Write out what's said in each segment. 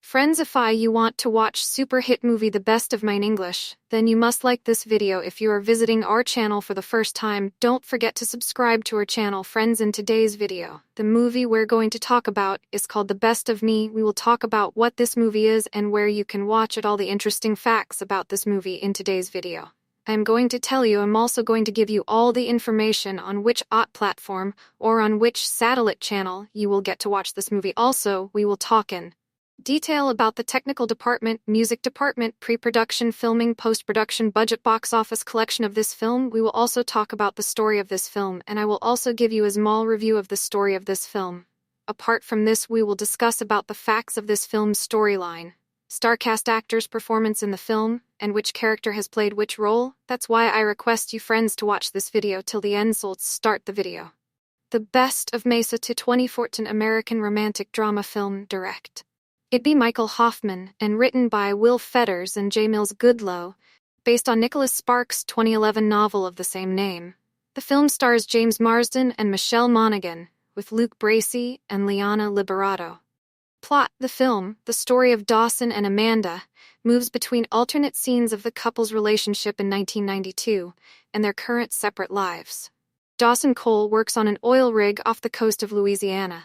Friends, if you want to watch super hit movie The Best of Mine English, then you must like this video. If you are visiting our channel for the first time, don't forget to subscribe to our channel. Friends, in today's video, the movie we're going to talk about is called The Best of Me. We will talk about what this movie is and where you can watch it, all the interesting facts about this movie in today's video. I'm going to tell you, I'm also going to give you all the information on which OTT platform or on which satellite channel you will get to watch this movie. Also, we will talk in detail about the technical department, music department, pre-production, filming, post-production, budget, box office collection of this film. We will also talk about the story of this film, and I will also give you a small review of the story of this film. Apart from this, we will discuss about the facts of this film's storyline, star-cast actors' performance in the film, and which character has played which role. That's why I request you friends to watch this video till the end, so let's start the video. The Best of Mesa to 2014 American romantic drama film direct. It be Michael Hoffman and written by Will Fetters and J. Mills Goodloe, based on Nicholas Sparks' 2011 novel of the same name. The film stars James Marsden and Michelle Monaghan, with Luke Bracey and Liana Liberato. Plot: the film, the story of Dawson and Amanda, moves between alternate scenes of the couple's relationship in 1992 and their current separate lives. Dawson Cole works on an oil rig off the coast of Louisiana.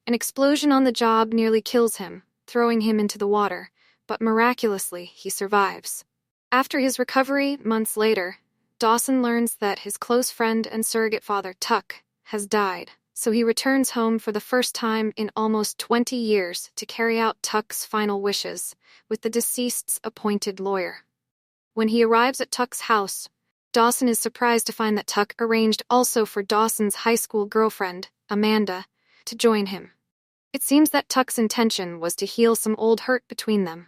An explosion on the job nearly kills him, throwing him into the water, but miraculously he survives. After his recovery, months later, Dawson learns that his close friend and surrogate father, Tuck, has died, so he returns home for the first time in almost 20 years to carry out Tuck's final wishes, with the deceased's appointed lawyer. When he arrives at Tuck's house, Dawson is surprised to find that Tuck arranged also for Dawson's high school girlfriend, Amanda, to join him. It seems that Tuck's intention was to heal some old hurt between them.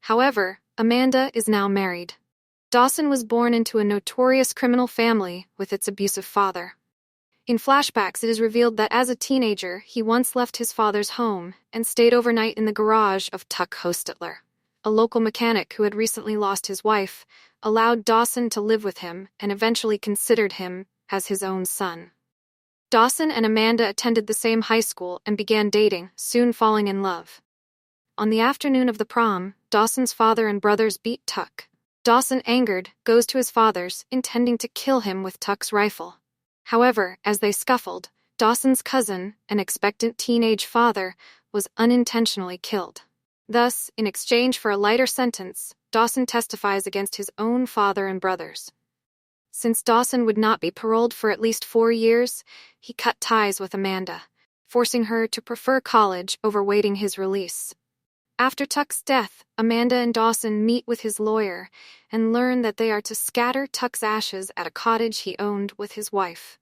However, Amanda is now married. Dawson was born into a notorious criminal family with its abusive father. In flashbacks, it is revealed that as a teenager, he once left his father's home and stayed overnight in the garage of Tuck Hostetler, a local mechanic who had recently lost his wife, allowed Dawson to live with him, and eventually considered him as his own son. Dawson and Amanda attended the same high school and began dating, soon falling in love. On the afternoon of the prom, Dawson's father and brothers beat Tuck. Dawson, angered, goes to his father's, intending to kill him with Tuck's rifle. However, as they scuffled, Dawson's cousin, an expectant teenage father, was unintentionally killed. Thus, in exchange for a lighter sentence, Dawson testifies against his own father and brothers. Since Dawson would not be paroled for at least 4 years, he cut ties with Amanda, forcing her to prefer college over waiting his release. After Tuck's death, Amanda and Dawson meet with his lawyer and learn that they are to scatter Tuck's ashes at a cottage he owned with his wife.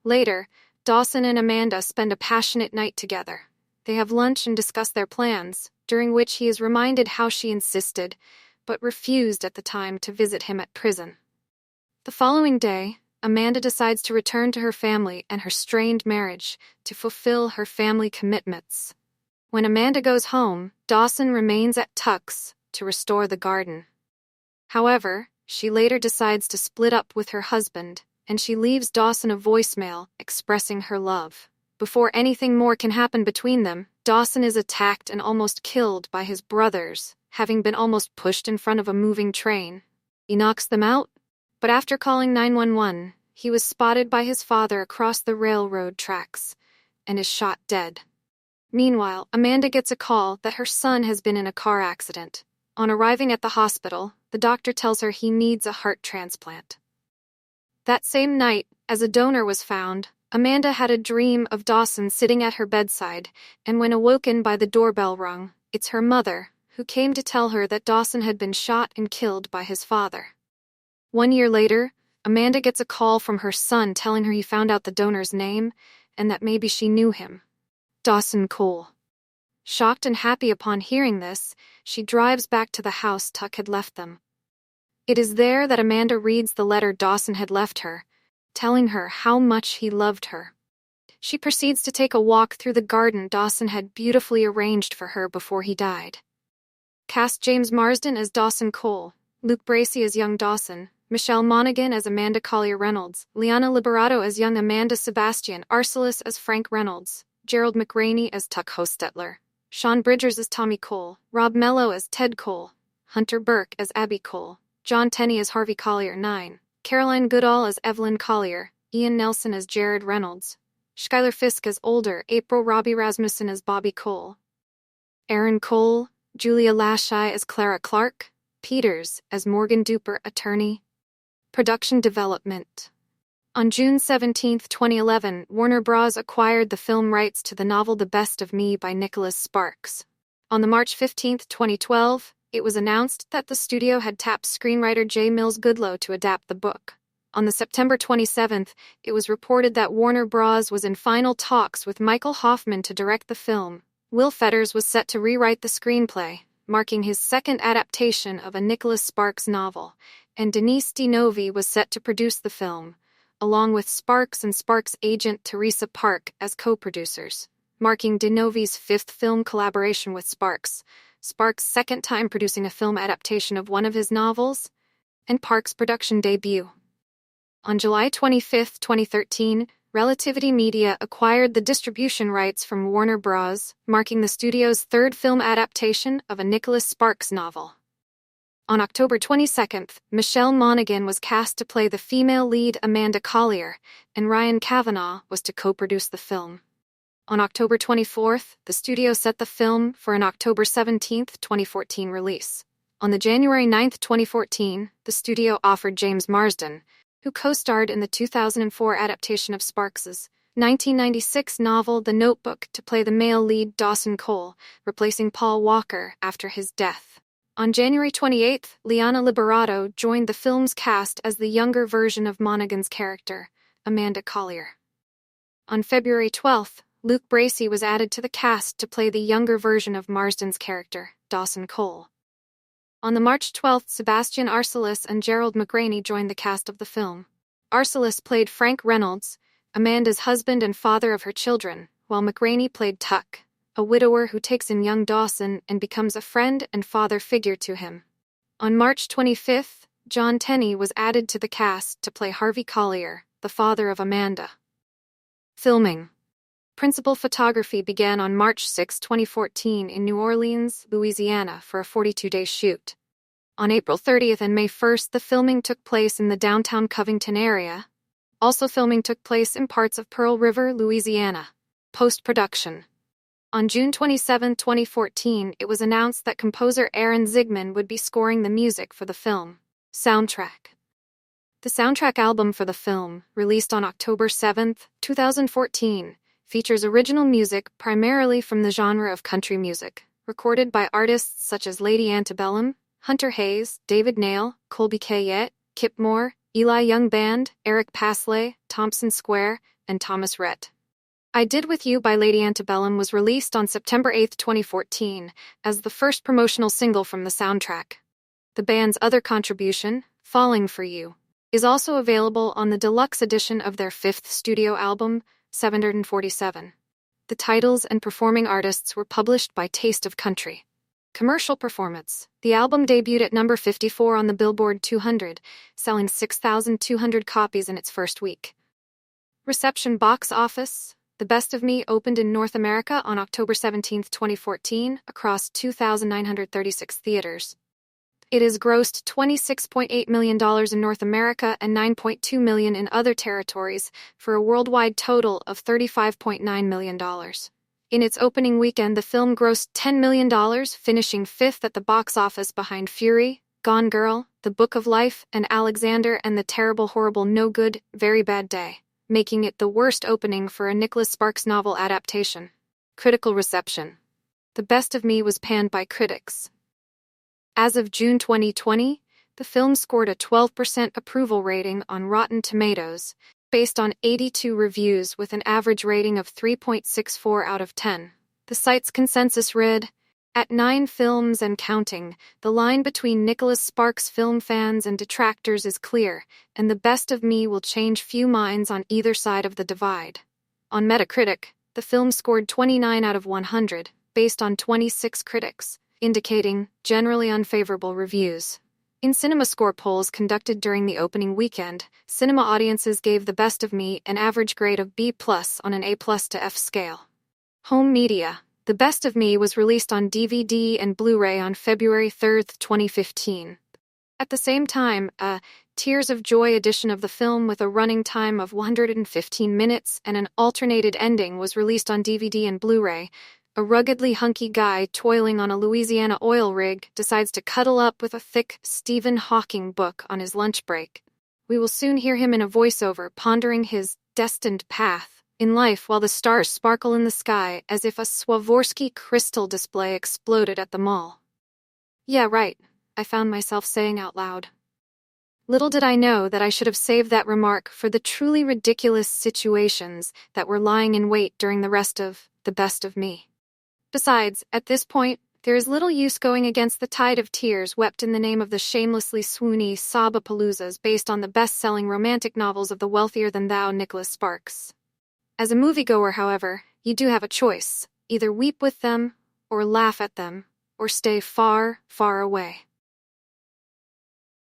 Later, Dawson and Amanda spend a passionate night together. They have lunch and discuss their plans, during which he is reminded how she insisted, but refused at the time, to visit him at prison. The following day, Amanda decides to return to her family and her strained marriage to fulfill her family commitments. When Amanda goes home, Dawson remains at Tuck's to restore the garden. However, she later decides to split up with her husband, and she leaves Dawson a voicemail expressing her love. Before anything more can happen between them, Dawson is attacked and almost killed by his brothers, having been almost pushed in front of a moving train. He knocks them out, but after calling 911, he was spotted by his father across the railroad tracks and is shot dead. Meanwhile, Amanda gets a call that her son has been in a car accident. On arriving at the hospital, the doctor tells her he needs a heart transplant. That same night, as a donor was found, Amanda had a dream of Dawson sitting at her bedside, and when awoken by the doorbell rung, it's her mother, who came to tell her that Dawson had been shot and killed by his father. 1 year later, Amanda gets a call from her son telling her he found out the donor's name and that maybe she knew him. Dawson Cole. Shocked and happy upon hearing this, she drives back to the house Tuck had left them. It is there that Amanda reads the letter Dawson had left her, telling her how much he loved her. She proceeds to take a walk through the garden Dawson had beautifully arranged for her before he died. Cast James Marsden as Dawson Cole, Luke Bracey as young Dawson, Michelle Monaghan as Amanda Collier Reynolds, Liana Liberato as young Amanda Sebastian, Arcelus as Frank Reynolds, Gerald McRaney as Tuck Hostetler, Sean Bridgers as Tommy Cole, Rob Mello as Ted Cole, Hunter Burke as Abby Cole, John Tenney as Harvey Collier 9, Caroline Goodall as Evelyn Collier, Ian Nelson as Jared Reynolds, Skylar Fisk as Older, April Robbie Rasmussen as Bobby Cole, Aaron Cole, Julia Lashai as Clara Clark, Peters as Morgan Duper, attorney. Production development. On June 17, 2011, Warner Bros. Acquired the film rights to the novel The Best of Me by Nicholas Sparks. On the March 15, 2012, it was announced that the studio had tapped screenwriter J. Mills Goodloe to adapt the book. On the September 27th, it was reported that Warner Bros. Was in final talks with Michael Hoffman to direct the film. Will Fetters was set to rewrite the screenplay, marking his second adaptation of a Nicholas Sparks novel, and Denise Novi was set to produce the film, along with Sparks and Sparks' agent Teresa Park as co-producers, marking Novi's fifth film collaboration with Sparks, Sparks' second time producing a film adaptation of one of his novels, and Park's production debut. On July 25, 2013, Relativity Media acquired the distribution rights from Warner Bros., marking the studio's third film adaptation of a Nicholas Sparks novel. On October 22nd, Michelle Monaghan was cast to play the female lead Amanda Collier, and Ryan Kavanaugh was to co-produce the film. On October 24th, the studio set the film for an October 17, 2014 release. On the January 9, 2014, the studio offered James Marsden, who co-starred in the 2004 adaptation of Sparks's 1996 novel The Notebook, to play the male lead Dawson Cole, replacing Paul Walker after his death. On January 28th, Liana Liberato joined the film's cast as the younger version of Monaghan's character, Amanda Collier. On February 12th, Luke Bracey was added to the cast to play the younger version of Marsden's character, Dawson Cole. On the March 12th, Sebastian Arcelus and Gerald McRaney joined the cast of the film. Arcelus played Frank Reynolds, Amanda's husband and father of her children, while McRaney played Tuck, a widower who takes in young Dawson and becomes a friend and father figure to him. On March 25th, John Tenney was added to the cast to play Harvey Collier, the father of Amanda. Filming. Principal photography began on March 6, 2014 in New Orleans, Louisiana for a 42-day shoot. On April 30th and May 1st, the filming took place in the downtown Covington area. Also, filming took place in parts of Pearl River, Louisiana. Post-production. On June 27, 2014, it was announced that composer Aaron Zigman would be scoring the music for the film. Soundtrack. The soundtrack album for the film, released on October 7, 2014, features original music primarily from the genre of country music, recorded by artists such as Lady Antebellum, Hunter Hayes, David Nail, Colby Kayette, Kip Moore, Eli Young Band, Eric Pasley, Thompson Square, and Thomas Rhett. I Did With You by Lady Antebellum was released on September 8, 2014, as the first promotional single from the soundtrack. The band's other contribution, Falling For You, is also available on the deluxe edition of their fifth studio album, 747. The titles and performing artists were published by Taste of Country. Commercial performance. The album debuted at number 54 on the Billboard 200, selling 6,200 copies in its first week. Reception. Box office. The Best of Me opened in North America on October 17, 2014, across 2,936 theaters. It has grossed $26.8 million in North America and $9.2 million in other territories, for a worldwide total of $35.9 million. In its opening weekend, the film grossed $10 million, finishing fifth at the box office behind Fury, Gone Girl, The Book of Life, and Alexander and the Terrible Horrible No Good, Very Bad Day, making it the worst opening for a Nicholas Sparks novel adaptation. Critical reception. The Best of Me was panned by critics. As of June 2020, the film scored a 12% approval rating on Rotten Tomatoes, based on 82 reviews with an average rating of 3.64 out of 10. The site's consensus read, "At 9 films and counting, the line between Nicholas Sparks film fans and detractors is clear, and The Best of Me will change few minds on either side of the divide." On Metacritic, the film scored 29 out of 100, based on 26 critics, indicating generally unfavorable reviews. In CinemaScore polls conducted during the opening weekend, cinema audiences gave The Best of Me an average grade of B+ on an A+ to F scale. Home media. The Best of Me was released on DVD and Blu-ray on February 3, 2015. At the same time, a Tears of Joy edition of the film with a running time of 115 minutes and an alternated ending was released on DVD and Blu-ray. A ruggedly hunky guy toiling on a Louisiana oil rig decides to cuddle up with a thick Stephen Hawking book on his lunch break. We will soon hear him in a voiceover pondering his destined path in life while the stars sparkle in the sky as if a Swarovski crystal display exploded at the mall. Yeah, right, I found myself saying out loud. Little did I know that I should have saved that remark for the truly ridiculous situations that were lying in wait during the rest of The Best of Me. Besides, at this point, there is little use going against the tide of tears wept in the name of the shamelessly swoony Sabapaloozas based on the best-selling romantic novels of the wealthier-than-thou Nicholas Sparks. As a moviegoer, however, you do have a choice. Either weep with them, or laugh at them, or stay far, far away.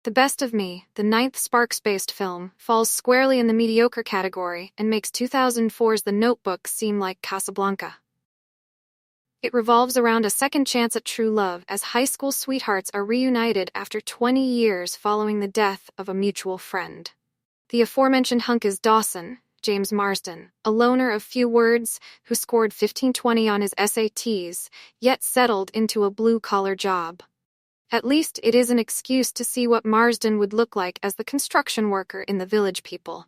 The Best of Me, the ninth Sparks-based film, falls squarely in the mediocre category and makes 2004's The Notebook seem like Casablanca. It revolves around a second chance at true love as high school sweethearts are reunited after 20 years following the death of a mutual friend. The aforementioned hunk is Dawson, James Marsden, a loner of few words who scored 1520 on his SATs, yet settled into a blue-collar job. At least it is an excuse to see what Marsden would look like as the construction worker in The Village People.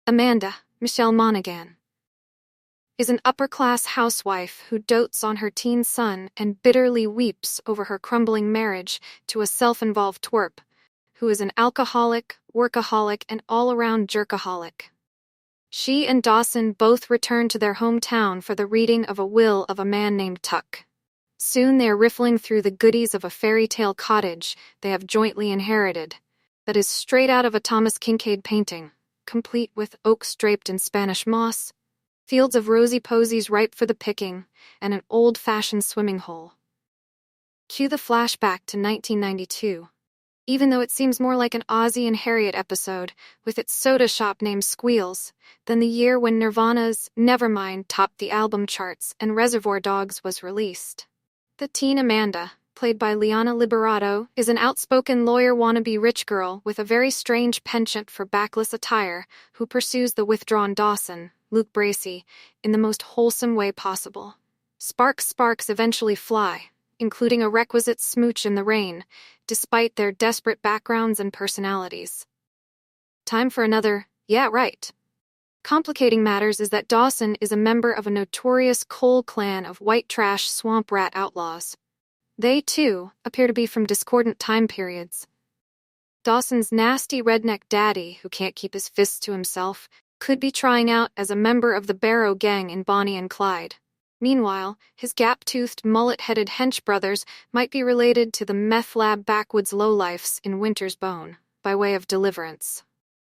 Amanda, Michelle Monaghan, is an upper-class housewife who dotes on her teen son and bitterly weeps over her crumbling marriage to a self-involved twerp, who is an alcoholic, workaholic, and all-around jerkaholic. She and Dawson both return to their hometown for the reading of a will of a man named Tuck. Soon they are riffling through the goodies of a fairy tale cottage they have jointly inherited, that is straight out of a Thomas Kincaid painting, complete with oaks draped in Spanish moss, fields of rosy posies ripe for the picking, and an old-fashioned swimming hole. Cue the flashback to 1992. Even though it seems more like an Ozzie and Harriet episode, with its soda shop named Squeals, than the year when Nirvana's Nevermind topped the album charts and Reservoir Dogs was released. The teen Amanda, played by Liana Liberato, is an outspoken lawyer wannabe rich girl with a very strange penchant for backless attire who pursues the withdrawn Dawson, Luke Bracey, in the most wholesome way possible. Sparks eventually fly, including a requisite smooch in the rain, despite their desperate backgrounds and personalities. Time for another, yeah, right. Complicating matters is that Dawson is a member of a notorious coal clan of white trash swamp rat outlaws. They, too, appear to be from discordant time periods. Dawson's nasty redneck daddy, who can't keep his fists to himself, could be trying out as a member of the Barrow gang in Bonnie and Clyde. Meanwhile, his gap-toothed, mullet-headed hench brothers might be related to the meth lab backwoods lowlifes in Winter's Bone, by way of Deliverance.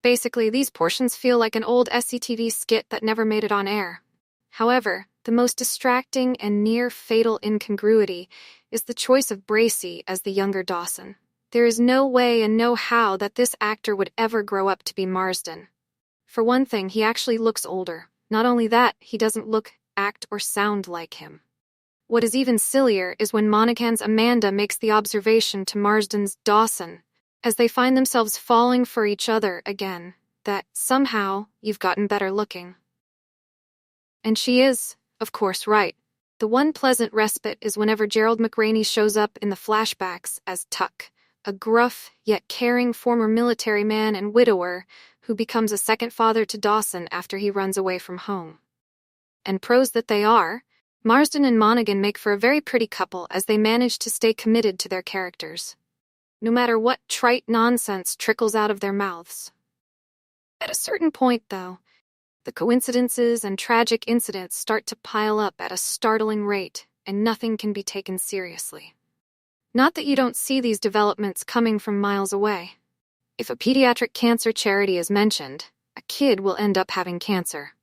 Basically, these portions feel like an old SCTV skit that never made it on air. However, the most distracting and near-fatal incongruity is the choice of Bracey as the younger Dawson. There is no way and no how that this actor would ever grow up to be Marsden. For one thing, he actually looks older. Not only that, he doesn't look, act, or sound like him. What is even sillier is when Monaghan's Amanda makes the observation to Marsden's Dawson, as they find themselves falling for each other again, that, somehow, you've gotten better looking. And she is, of course, right. The one pleasant respite is whenever Gerald McRaney shows up in the flashbacks as Tuck, a gruff, yet caring former military man and widower who becomes a second father to Dawson after he runs away from home. And pros that they are, Marsden and Monaghan make for a very pretty couple as they manage to stay committed to their characters, no matter what trite nonsense trickles out of their mouths. At a certain point, though, the coincidences and tragic incidents start to pile up at a startling rate, and nothing can be taken seriously. Not that you don't see these developments coming from miles away. If a pediatric cancer charity is mentioned, a kid will end up having cancer.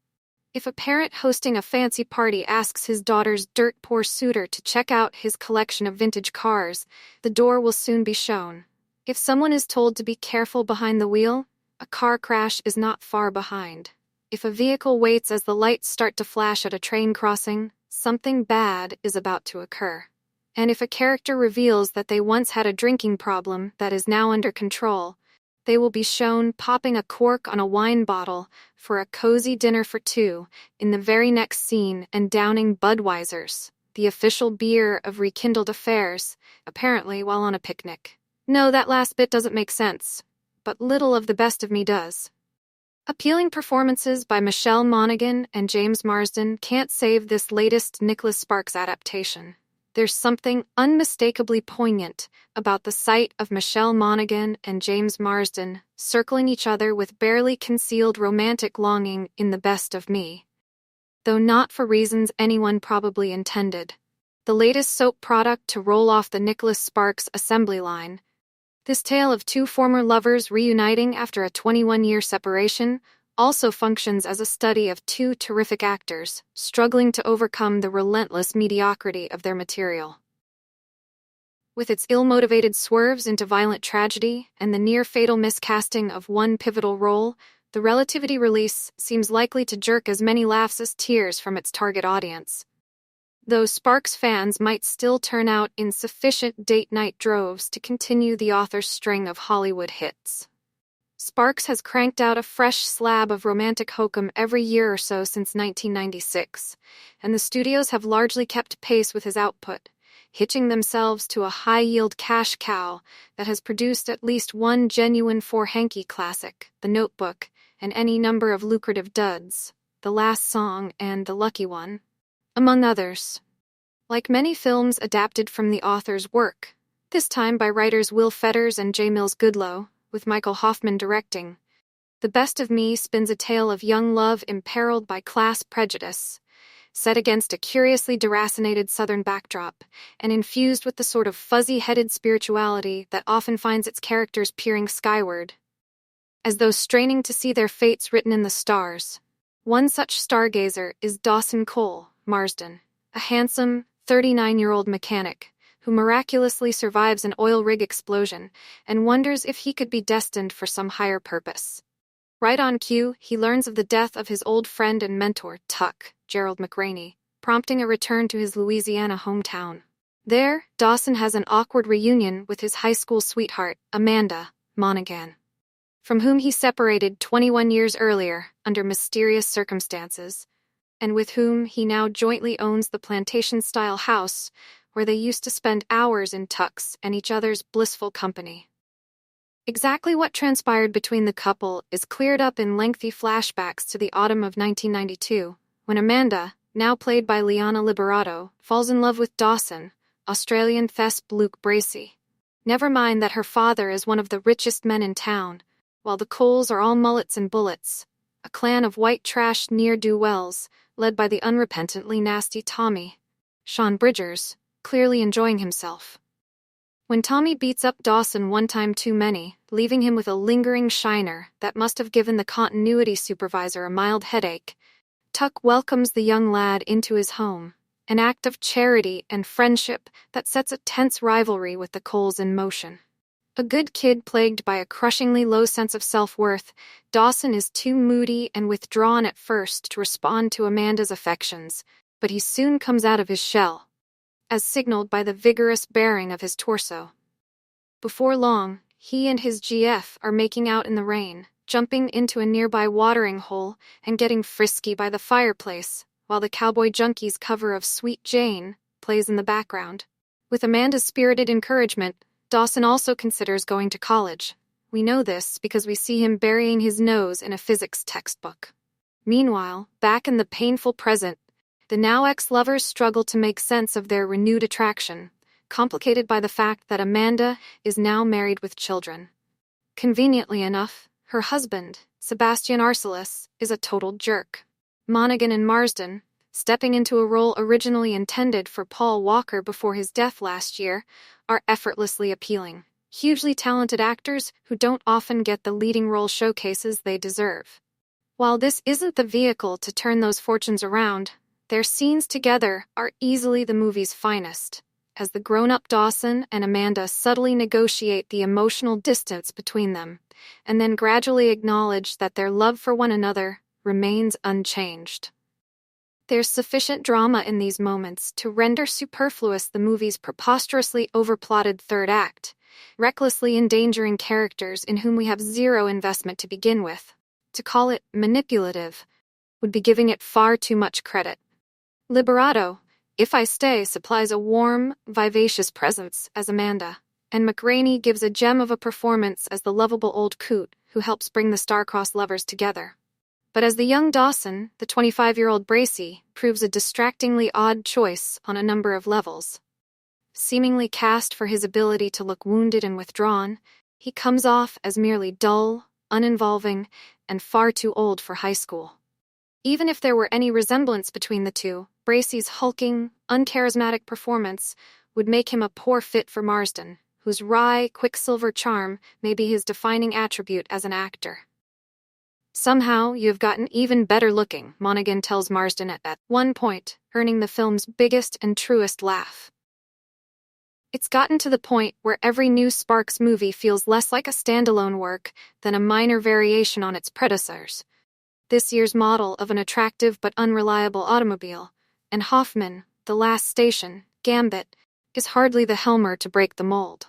If a parent hosting a fancy party asks his daughter's dirt-poor suitor to check out his collection of vintage cars, the door will soon be shown. If someone is told to be careful behind the wheel, a car crash is not far behind. If a vehicle waits as the lights start to flash at a train crossing, something bad is about to occur. And if a character reveals that they once had a drinking problem that is now under control, they will be shown popping a cork on a wine bottle for a cozy dinner for two in the very next scene and downing Budweiser's, the official beer of rekindled affairs, apparently while on a picnic. No, that last bit doesn't make sense, but little of the best of me does. Appealing performances by Michelle Monaghan and James Marsden can't save this latest Nicholas Sparks adaptation. There's something unmistakably poignant about the sight of Michelle Monaghan and James Marsden circling each other with barely concealed romantic longing in The Best of Me. Though not for reasons anyone probably intended. The latest soap product to roll off the Nicholas Sparks assembly line. This tale of two former lovers reuniting after a 21-year separation also functions as a study of two terrific actors struggling to overcome the relentless mediocrity of their material. With its ill-motivated swerves into violent tragedy and the near-fatal miscasting of one pivotal role, the Relativity release seems likely to jerk as many laughs as tears from its target audience. Though Sparks fans might still turn out in sufficient date-night droves to continue the author's string of Hollywood hits. Sparks has cranked out a fresh slab of romantic hokum every year or so since 1996, and the studios have largely kept pace with his output, hitching themselves to a high-yield cash cow that has produced at least one genuine four-hanky classic, The Notebook, and any number of lucrative duds, The Last Song and The Lucky One, among others. Like many films adapted from the author's work, this time by writers Will Fetters and J. Mills Goodloe, with Michael Hoffman directing, The Best of Me spins a tale of young love imperiled by class prejudice, set against a curiously deracinated southern backdrop, and infused with the sort of fuzzy-headed spirituality that often finds its characters peering skyward, as though straining to see their fates written in the stars. One such stargazer is Dawson Cole, Marsden, a handsome, 39-year-old mechanic who miraculously survives an oil rig explosion and wonders if he could be destined for some higher purpose. Right on cue, he learns of the death of his old friend and mentor, Tuck, Gerald McRaney, prompting a return to his Louisiana hometown. There, Dawson has an awkward reunion with his high school sweetheart, Amanda Monaghan, from whom he separated 21 years earlier under mysterious circumstances, and with whom he now jointly owns the plantation-style house where they used to spend hours in tucks and each other's blissful company. Exactly what transpired between the couple is cleared up in lengthy flashbacks to the autumn of 1992, when Amanda, now played by Liana Liberato, falls in love with Dawson, Australian thesp Luke Bracey. Never mind that her father is one of the richest men in town, while the Coles are all mullets and bullets, a clan of white trash ne'er-do-wells, led by the unrepentantly nasty Tommy, Sean Bridgers, clearly enjoying himself. When Tommy beats up Dawson one time too many, leaving him with a lingering shiner that must have given the continuity supervisor a mild headache, Tuck welcomes the young lad into his home, an act of charity and friendship that sets a tense rivalry with the Coles in motion. A good kid plagued by a crushingly low sense of self-worth, Dawson is too moody and withdrawn at first to respond to Amanda's affections, but he soon comes out of his shell, as signaled by the vigorous baring of his torso. Before long, he and his GF are making out in the rain, jumping into a nearby watering hole and getting frisky by the fireplace, while the Cowboy Junkies cover of Sweet Jane plays in the background. With Amanda's spirited encouragement, Dawson also considers going to college. We know this because we see him burying his nose in a physics textbook. Meanwhile, back in the painful present, the now ex-lovers struggle to make sense of their renewed attraction, complicated by the fact that Amanda is now married with children. Conveniently enough, her husband, Sebastian Arcelus, is a total jerk. Monaghan and Marsden, stepping into a role originally intended for Paul Walker before his death last year, are effortlessly appealing, hugely talented actors who don't often get the leading role showcases they deserve. While this isn't the vehicle to turn those fortunes around, their scenes together are easily the movie's finest, as the grown-up Dawson and Amanda subtly negotiate the emotional distance between them, and then gradually acknowledge that their love for one another remains unchanged. There's sufficient drama in these moments to render superfluous the movie's preposterously overplotted third act, recklessly endangering characters in whom we have zero investment to begin with. To call it manipulative would be giving it far too much credit. Liberato, If I Stay, supplies a warm, vivacious presence as Amanda, and McRaney gives a gem of a performance as the lovable old coot who helps bring the star-crossed lovers together. But as the young Dawson, the 25-year-old Bracy proves a distractingly odd choice on a number of levels. Seemingly cast for his ability to look wounded and withdrawn, he comes off as merely dull, uninvolving, and far too old for high school. Even if there were any resemblance between the two, Bracy's hulking, uncharismatic performance would make him a poor fit for Marsden, whose wry, quicksilver charm may be his defining attribute as an actor. Somehow, you've gotten even better looking, Monaghan tells Marsden at one point, earning the film's biggest and truest laugh. It's gotten to the point where every new Sparks movie feels less like a standalone work than a minor variation on its predecessors. This year's model of an attractive but unreliable automobile, and Hoffman, The Last Station, Gambit, is hardly the Helmer to break the mold.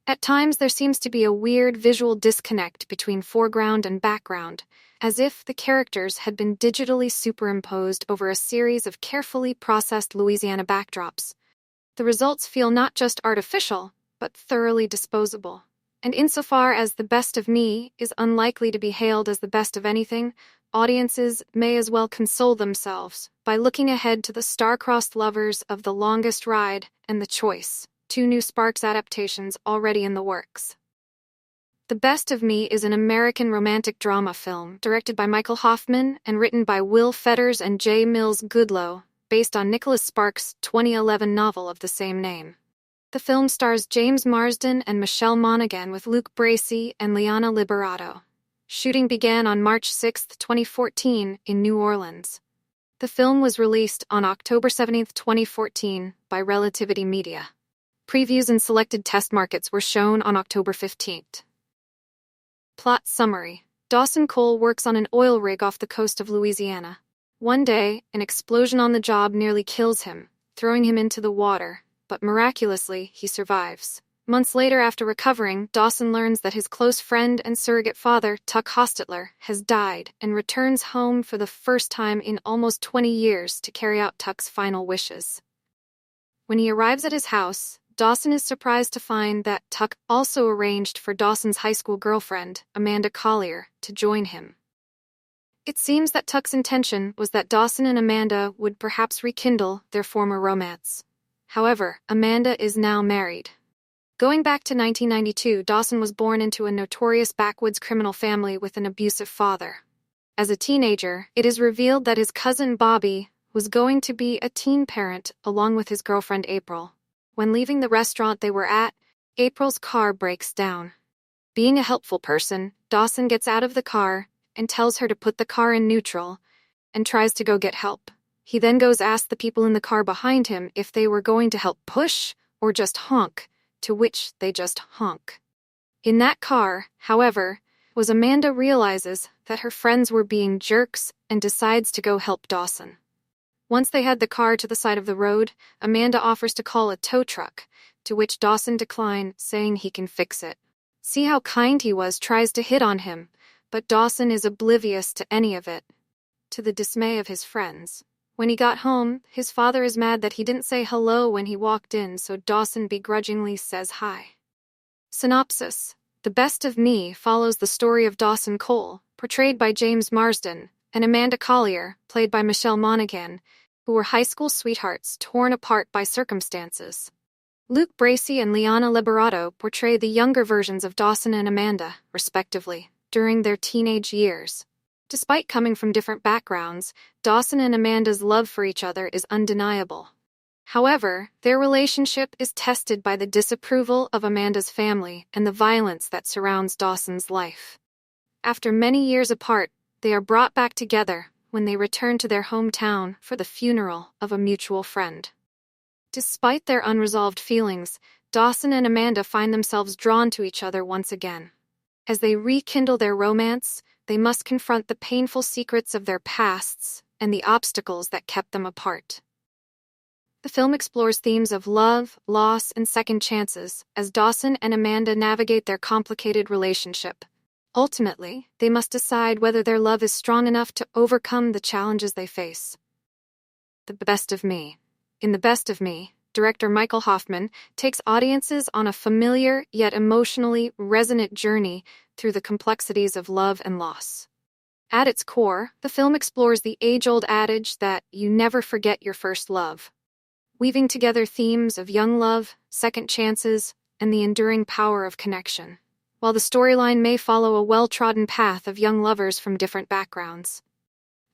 At times there seems to be a weird visual disconnect between foreground and background, as if the characters had been digitally superimposed over a series of carefully processed Louisiana backdrops. The results feel not just artificial, but thoroughly disposable. And insofar as The Best of Me is unlikely to be hailed as the best of anything, audiences may as well console themselves by looking ahead to the star-crossed lovers of The Longest Ride and The Choice, two new Sparks adaptations already in the works. The Best of Me is an American romantic drama film directed by Michael Hoffman and written by Will Fetters and J. Mills Goodloe, based on Nicholas Sparks' 2011 novel of the same name. The film stars James Marsden and Michelle Monaghan with Luke Bracey and Liana Liberato. Shooting began on March 6, 2014, in New Orleans. The film was released on October 17, 2014, by Relativity Media. Previews in selected test markets were shown on October 15. Plot summary. Dawson Cole works on an oil rig off the coast of Louisiana. One day, an explosion on the job nearly kills him, throwing him into the water, but miraculously, he survives. Months later, after recovering, Dawson learns that his close friend and surrogate father, Tuck Hostetler, has died and returns home for the first time in almost 20 years to carry out Tuck's final wishes. When he arrives at his house, Dawson is surprised to find that Tuck also arranged for Dawson's high school girlfriend, Amanda Collier, to join him. It seems that Tuck's intention was that Dawson and Amanda would perhaps rekindle their former romance. However, Amanda is now married. Going back to 1992, Dawson was born into a notorious backwoods criminal family with an abusive father. As a teenager, it is revealed that his cousin Bobby was going to be a teen parent along with his girlfriend April. When leaving the restaurant they were at, April's car breaks down. Being a helpful person, Dawson gets out of the car and tells her to put the car in neutral and tries to go get help. He then goes ask the people in the car behind him if they were going to help push or just honk, to which they just honk. In that car, however, was Amanda realizes that her friends were being jerks and decides to go help Dawson. Once they had the car to the side of the road, Amanda offers to call a tow truck, to which Dawson declines, saying he can fix it. See how kind he was tries to hit on him, but Dawson is oblivious to any of it, to the dismay of his friends. When he got home, his father is mad that he didn't say hello when he walked in, so Dawson begrudgingly says hi. Synopsis. The Best of Me follows the story of Dawson Cole, portrayed by James Marsden, and Amanda Collier, played by Michelle Monaghan, who were high school sweethearts torn apart by circumstances. Luke Bracey and Liana Liberato portray the younger versions of Dawson and Amanda, respectively, during their teenage years. Despite coming from different backgrounds, Dawson and Amanda's love for each other is undeniable. However, their relationship is tested by the disapproval of Amanda's family and the violence that surrounds Dawson's life. After many years apart, they are brought back together when they return to their hometown for the funeral of a mutual friend. Despite their unresolved feelings, Dawson and Amanda find themselves drawn to each other once again. As they rekindle their romance, they must confront the painful secrets of their pasts and the obstacles that kept them apart. The film explores themes of love, loss, and second chances as Dawson and Amanda navigate their complicated relationship. Ultimately, they must decide whether their love is strong enough to overcome the challenges they face. The Best of Me. In The Best of Me, director Michael Hoffman takes audiences on a familiar yet emotionally resonant journey through the complexities of love and loss. At its core, the film explores the age-old adage that you never forget your first love, weaving together themes of young love, second chances, and the enduring power of connection. While the storyline may follow a well-trodden path of young lovers from different backgrounds,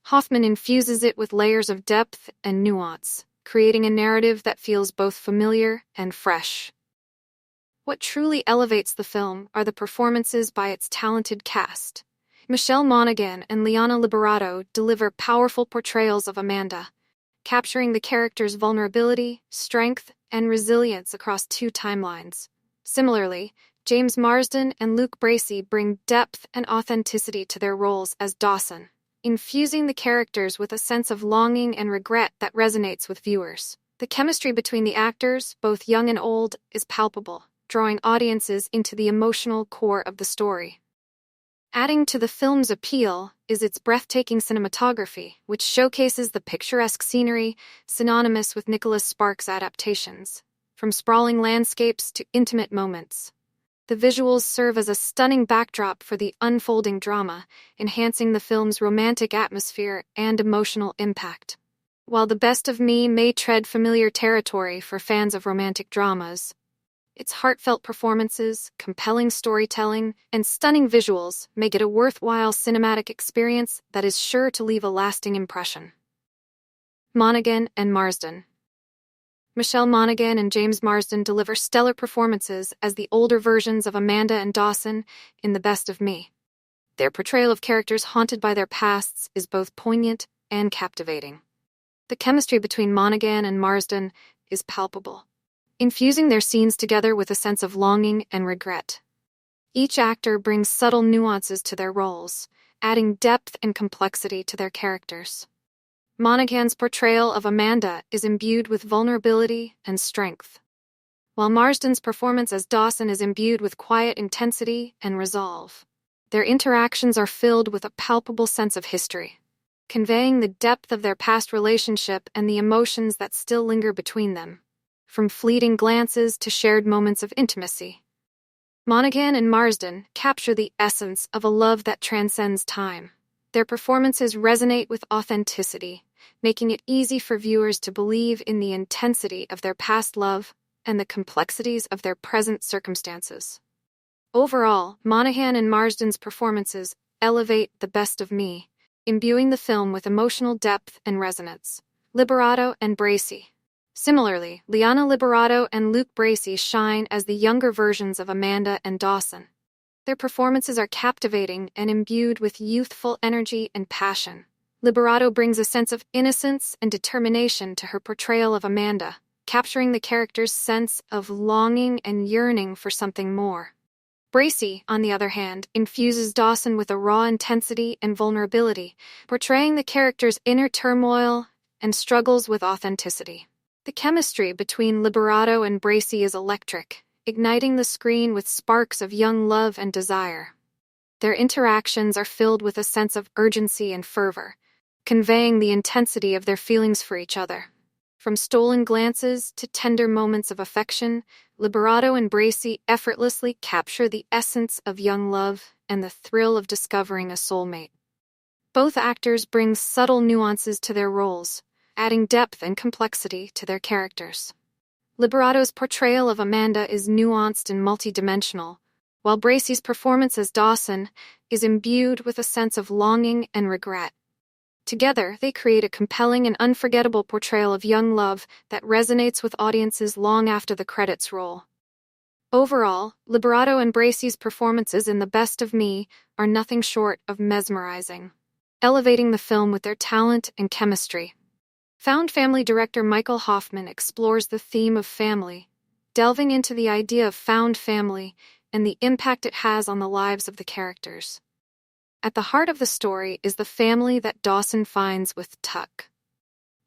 Hoffman infuses it with layers of depth and nuance, creating a narrative that feels both familiar and fresh. What truly elevates the film are the performances by its talented cast. Michelle Monaghan and Liana Liberato deliver powerful portrayals of Amanda, capturing the character's vulnerability, strength, and resilience across two timelines. Similarly, James Marsden and Luke Bracey bring depth and authenticity to their roles as Dawson, infusing the characters with a sense of longing and regret that resonates with viewers. The chemistry between the actors, both young and old, is palpable, drawing audiences into the emotional core of the story. Adding to the film's appeal is its breathtaking cinematography, which showcases the picturesque scenery synonymous with Nicholas Sparks' adaptations. From sprawling landscapes to intimate moments, the visuals serve as a stunning backdrop for the unfolding drama, enhancing the film's romantic atmosphere and emotional impact. While The Best of Me may tread familiar territory for fans of romantic dramas, its heartfelt performances, compelling storytelling, and stunning visuals make it a worthwhile cinematic experience that is sure to leave a lasting impression. Monaghan and Marsden. Michelle Monaghan and James Marsden deliver stellar performances as the older versions of Amanda and Dawson in The Best of Me. Their portrayal of characters haunted by their pasts is both poignant and captivating. The chemistry between Monaghan and Marsden is palpable, infusing their scenes together with a sense of longing and regret. Each actor brings subtle nuances to their roles, adding depth and complexity to their characters. Monaghan's portrayal of Amanda is imbued with vulnerability and strength, while Marsden's performance as Dawson is imbued with quiet intensity and resolve. Their interactions are filled with a palpable sense of history, conveying the depth of their past relationship and the emotions that still linger between them, from fleeting glances to shared moments of intimacy. Monaghan and Marsden capture the essence of a love that transcends time. Their performances resonate with authenticity, making it easy for viewers to believe in the intensity of their past love and the complexities of their present circumstances. Overall, Monaghan and Marsden's performances elevate The Best of Me, imbuing the film with emotional depth and resonance. Liberato and Bracey. Similarly, Liana Liberato and Luke Bracey shine as the younger versions of Amanda and Dawson. Their performances are captivating and imbued with youthful energy and passion. Liberato brings a sense of innocence and determination to her portrayal of Amanda, capturing the character's sense of longing and yearning for something more. Bracey, on the other hand, infuses Dawson with a raw intensity and vulnerability, portraying the character's inner turmoil and struggles with authenticity. The chemistry between Liberato and Bracey is electric, igniting the screen with sparks of young love and desire. Their interactions are filled with a sense of urgency and fervor, conveying the intensity of their feelings for each other. From stolen glances to tender moments of affection, Liberato and Bracey effortlessly capture the essence of young love and the thrill of discovering a soulmate. Both actors bring subtle nuances to their roles, adding depth and complexity to their characters. Liberato's portrayal of Amanda is nuanced and multidimensional, while Bracey's performance as Dawson is imbued with a sense of longing and regret. Together, they create a compelling and unforgettable portrayal of young love that resonates with audiences long after the credits roll. Overall, Liberato and Bracey's performances in The Best of Me are nothing short of mesmerizing, elevating the film with their talent and chemistry. Found family director Michael Hoffman explores the theme of family, delving into the idea of found family and the impact it has on the lives of the characters. At the heart of the story is the family that Dawson finds with Tuck,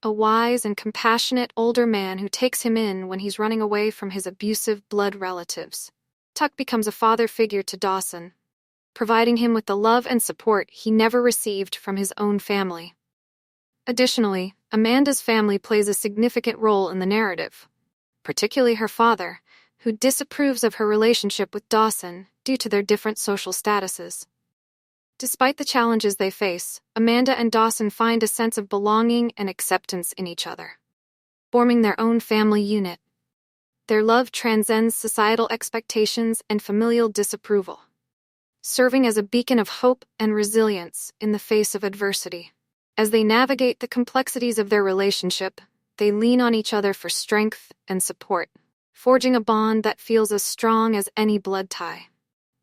a wise and compassionate older man who takes him in when he's running away from his abusive blood relatives. Tuck becomes a father figure to Dawson, providing him with the love and support he never received from his own family. Additionally, Amanda's family plays a significant role in the narrative, particularly her father, who disapproves of her relationship with Dawson due to their different social statuses. Despite the challenges they face, Amanda and Dawson find a sense of belonging and acceptance in each other, forming their own family unit. Their love transcends societal expectations and familial disapproval, serving as a beacon of hope and resilience in the face of adversity. As they navigate the complexities of their relationship, they lean on each other for strength and support, forging a bond that feels as strong as any blood tie.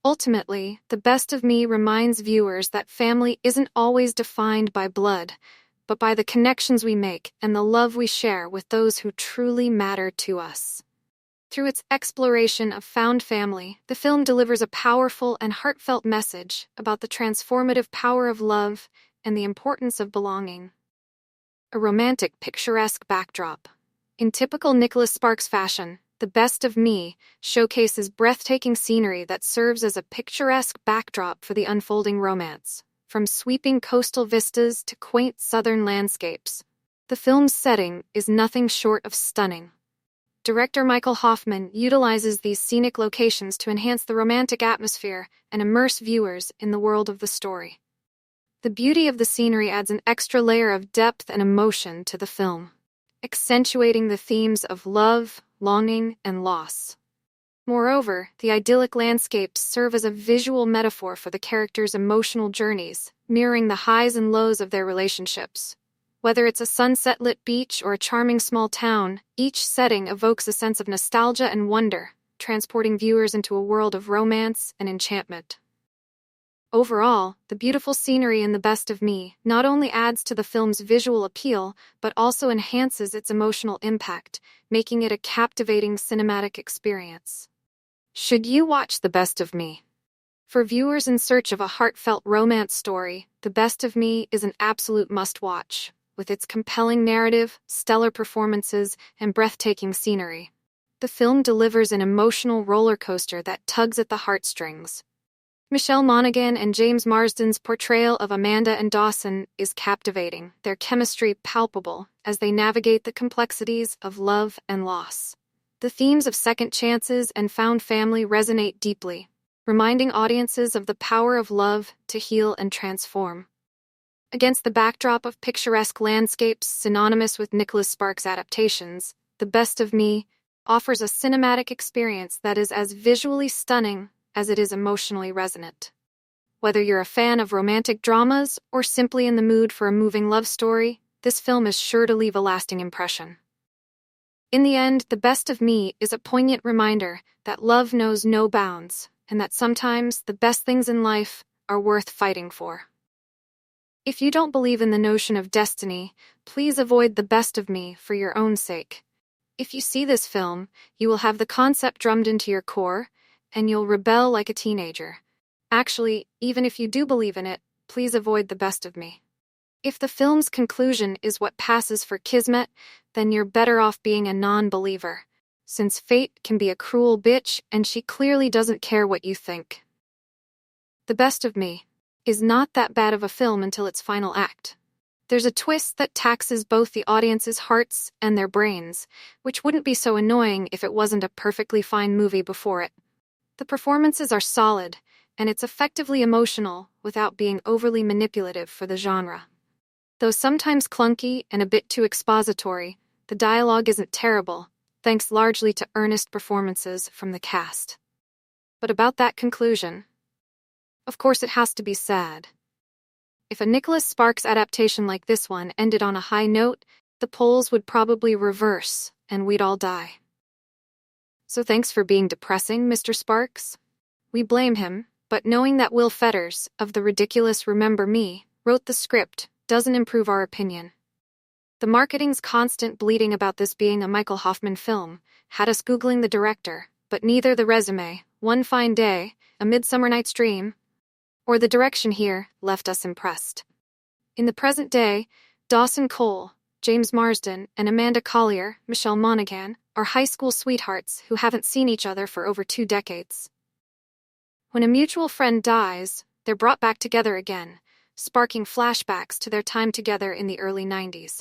Ultimately, The Best of Me reminds viewers that family isn't always defined by blood, but by the connections we make and the love we share with those who truly matter to us. Through its exploration of found family, the film delivers a powerful and heartfelt message about the transformative power of love and the importance of belonging. A romantic, picturesque backdrop. In typical Nicholas Sparks fashion, The Best of Me showcases breathtaking scenery that serves as a picturesque backdrop for the unfolding romance. From sweeping coastal vistas to quaint southern landscapes, the film's setting is nothing short of stunning. Director Michael Hoffman utilizes these scenic locations to enhance the romantic atmosphere and immerse viewers in the world of the story. The beauty of the scenery adds an extra layer of depth and emotion to the film, accentuating the themes of love, longing, and loss. Moreover, the idyllic landscapes serve as a visual metaphor for the characters' emotional journeys, mirroring the highs and lows of their relationships. Whether it's a sunset-lit beach or a charming small town, each setting evokes a sense of nostalgia and wonder, transporting viewers into a world of romance and enchantment. Overall, the beautiful scenery in The Best of Me not only adds to the film's visual appeal, but also enhances its emotional impact, making it a captivating cinematic experience. Should you watch The Best of Me? For viewers in search of a heartfelt romance story, The Best of Me is an absolute must-watch, with its compelling narrative, stellar performances, and breathtaking scenery. The film delivers an emotional roller coaster that tugs at the heartstrings. Michelle Monaghan and James Marsden's portrayal of Amanda and Dawson is captivating, their chemistry palpable as they navigate the complexities of love and loss. The themes of second chances and found family resonate deeply, reminding audiences of the power of love to heal and transform. Against the backdrop of picturesque landscapes synonymous with Nicholas Sparks' adaptations, The Best of Me offers a cinematic experience that is as visually stunning as it is emotionally resonant. Whether you're a fan of romantic dramas or simply in the mood for a moving love story, this film is sure to leave a lasting impression. In the end, The Best of Me is a poignant reminder that love knows no bounds, and that sometimes the best things in life are worth fighting for. If you don't believe in the notion of destiny, please avoid The Best of Me for your own sake. If you see this film, you will have the concept drummed into your core, and you'll rebel like a teenager. Actually, even if you do believe in it, please avoid The Best of Me. If the film's conclusion is what passes for kismet, then you're better off being a non-believer, since fate can be a cruel bitch and she clearly doesn't care what you think. The Best of Me is not that bad of a film until its final act. There's a twist that taxes both the audience's hearts and their brains, which wouldn't be so annoying if it wasn't a perfectly fine movie before it. The performances are solid, and it's effectively emotional without being overly manipulative for the genre. Though sometimes clunky and a bit too expository, the dialogue isn't terrible, thanks largely to earnest performances from the cast. But about that conclusion, of course it has to be sad. If a Nicholas Sparks adaptation like this one ended on a high note, the polls would probably reverse, and we'd all die. So thanks for being depressing, Mr. Sparks. We blame him, but knowing that Will Fetters, of the ridiculous Remember Me, wrote the script, doesn't improve our opinion. The marketing's constant bleating about this being a Michael Hoffman film had us Googling the director, but neither the resume, One Fine Day, A Midsummer Night's Dream, or the direction here left us impressed. In the present day, Dawson Cole, James Marsden, and Amanda Collier, Michelle Monaghan, are high school sweethearts who haven't seen each other for over 2 decades. When a mutual friend dies, they're brought back together again, sparking flashbacks to their time together in the early 90s.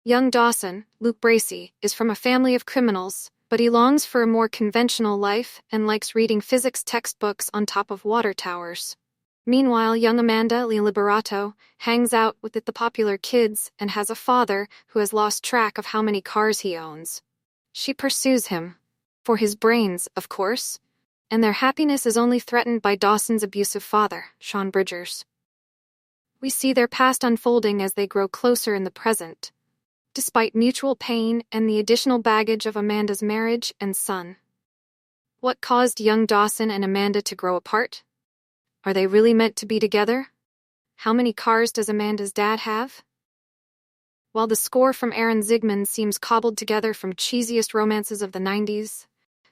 Young Dawson, Luke Bracey, is from a family of criminals, but he longs for a more conventional life and likes reading physics textbooks on top of water towers. Meanwhile, young Amanda Lee Liberato hangs out with the popular kids and has a father who has lost track of how many cars he owns. She pursues him. For his brains, of course. And their happiness is only threatened by Dawson's abusive father, Sean Bridgers. We see their past unfolding as they grow closer in the present, despite mutual pain and the additional baggage of Amanda's marriage and son. What caused young Dawson and Amanda to grow apart? Are they really meant to be together? How many cars does Amanda's dad have? While the score from Aaron Zigman seems cobbled together from cheesiest romances of the 90s,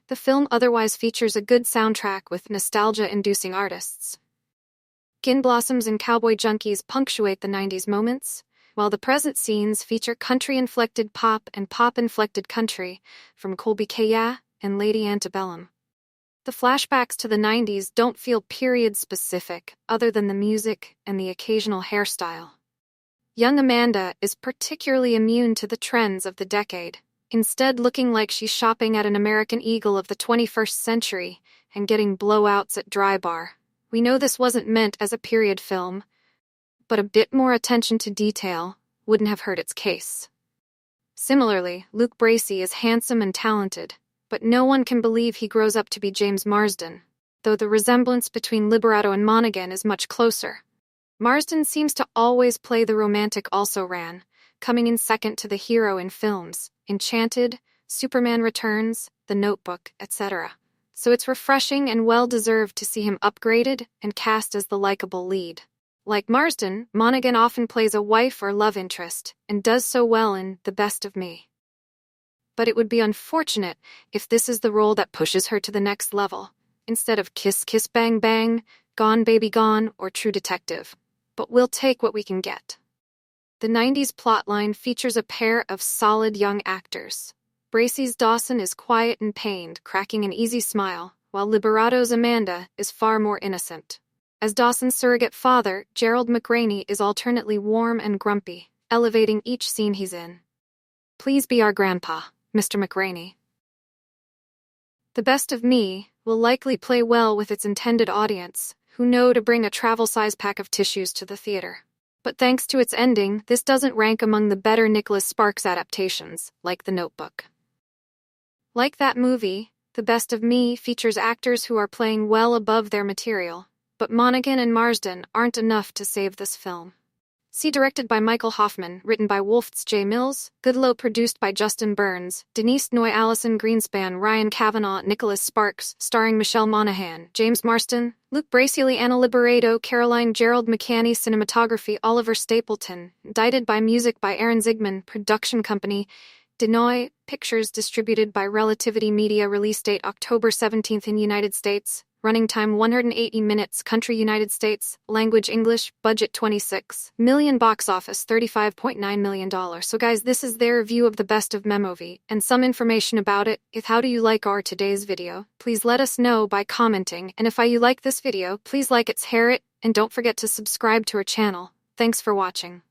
the film otherwise features a good soundtrack with nostalgia-inducing artists. Gin Blossoms and Cowboy Junkies punctuate the 90s moments, while the present scenes feature country-inflected pop and pop-inflected country from Colby Kaya and Lady Antebellum. The flashbacks to the 90s don't feel period-specific, other than the music and the occasional hairstyle. Young Amanda is particularly immune to the trends of the decade, instead looking like she's shopping at an American Eagle of the 21st century and getting blowouts at Dry Bar. We know this wasn't meant as a period film, but a bit more attention to detail wouldn't have hurt its case. Similarly, Luke Bracey is handsome and talented, but no one can believe he grows up to be James Marsden, though the resemblance between Liberato and Monaghan is much closer. Marsden seems to always play the romantic also-ran, coming in second to the hero in films, Enchanted, Superman Returns, The Notebook, etc. So it's refreshing and well-deserved to see him upgraded and cast as the likable lead. Like Marsden, Monaghan often plays a wife or love interest, and does so well in The Best of Me. But it would be unfortunate if this is the role that pushes her to the next level, instead of Kiss Kiss Bang Bang, Gone Baby Gone, or True Detective. But we'll take what we can get. The 90s plotline features a pair of solid young actors. Bracey's Dawson is quiet and pained, cracking an easy smile, while Liberato's Amanda is far more innocent. As Dawson's surrogate father, Gerald McRaney is alternately warm and grumpy, elevating each scene he's in. Please be our grandpa, Mr. McRaney. The Best of Me will likely play well with its intended audience, who know to bring a travel-size pack of tissues to the theater. But thanks to its ending, this doesn't rank among the better Nicholas Sparks adaptations, like The Notebook. Like that movie, The Best of Me features actors who are playing well above their material, but Monaghan and Marsden aren't enough to save this film. See directed by Michael Hoffman, written by Wolfts J. Mills, Goodloe produced by Justin Burns, Denise Noy Alison Greenspan Ryan Kavanaugh Nicholas Sparks, starring Michelle Monaghan, James Marsden, Luke Bracey Anna Liberato Caroline Gerald McCanny Cinematography Oliver Stapleton, indicted by music by Aaron Zigman, production company, Denoy, pictures distributed by Relativity Media release date October 17th in United States, running time 180 minutes country United States, language English, budget $26 million box office $35.9 million. So guys, this is their review of The Best of Memovie, and some information about it. How do you like our today's video? Please let us know by commenting, and if you like this video, please like it, share it, and don't forget to subscribe to our channel. Thanks for watching.